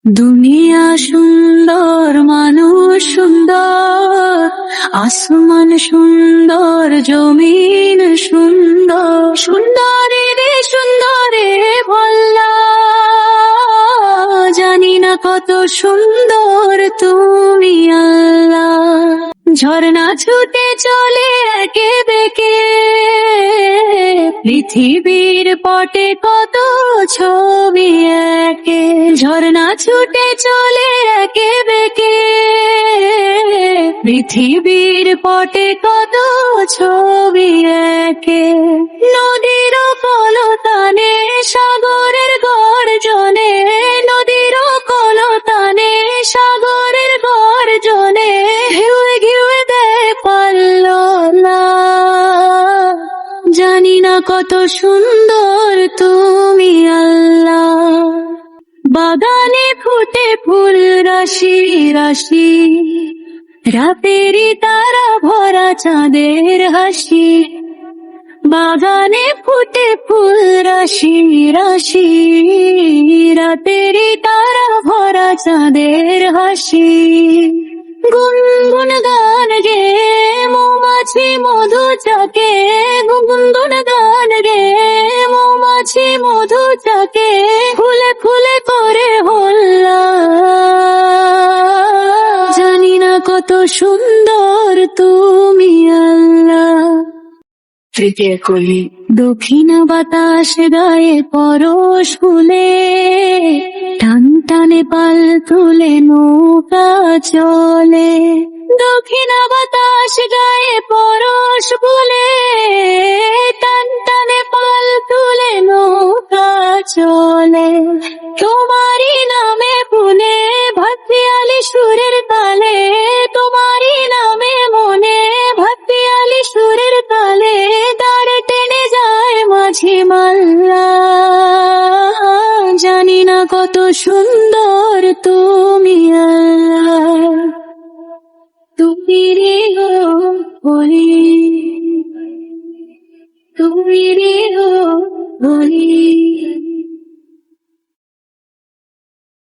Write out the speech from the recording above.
দুনিয়া সুন্দর, মানুষ সুন্দর, আসমান সুন্দর, জমিন সুন্দর, সুন্দরে রে সুন্দরে ভোলা। জানি না কত সুন্দর তুমি আল্লাহ। ঝর্ণা ছুটে চলে একে বেঁকে, পৃথিবীর পটে কত ছবি একে। ঝর্ণা ছুটে চলে একে বেঁকে, পৃথিবীর পটে কত ছবি একে। নদীর কলতানে সাগরের গর্জনে, নদীর কলতানে সাগরের গর্জনে, ঘিউয়ে ঘিউয়ে দেয় পাল্লা। জানি না কত সুন্দর তুমি আল্লাহ। বাগানে ফুটে ফুল রাশি রাশি, রাতেরই তারা ভরা চাঁদের হাসি। বাগানে ফুটে ফুল রাশি রাশি, রাতেরই তারা ভরা চাঁদের হাসি। গুনগুন গান গে মৌমাছি মধু চাকে, গুনগুন গান গে মৌমাছি মধু চাকে, ফুলে ফুলে করে হল্লা। জানি না কত সুন্দর তুমি আল্লাহ। তৃতীয় কলি। দক্ষিণ বাতাস গায়ে পরশ ফুলে, টান টানে পাল তুলে নৌকা চলে। দক্ষিণ বাতাস গায়ে পরশ ফুলে, টান টানে পাল তুলে নৌকা চলে। তোমারই নামে পুনে ভাতিয়ালি সুরের তালে, তোমারই নামে মনে ভাতিয়ালি সুরের তালে, দাঁড়ে টেনে যায় মাঝি মাল্লা। জানি না কত সুন্দর তুমি আল্লাহ। তুমি রে গো বলি, তুমি রে গো বলি।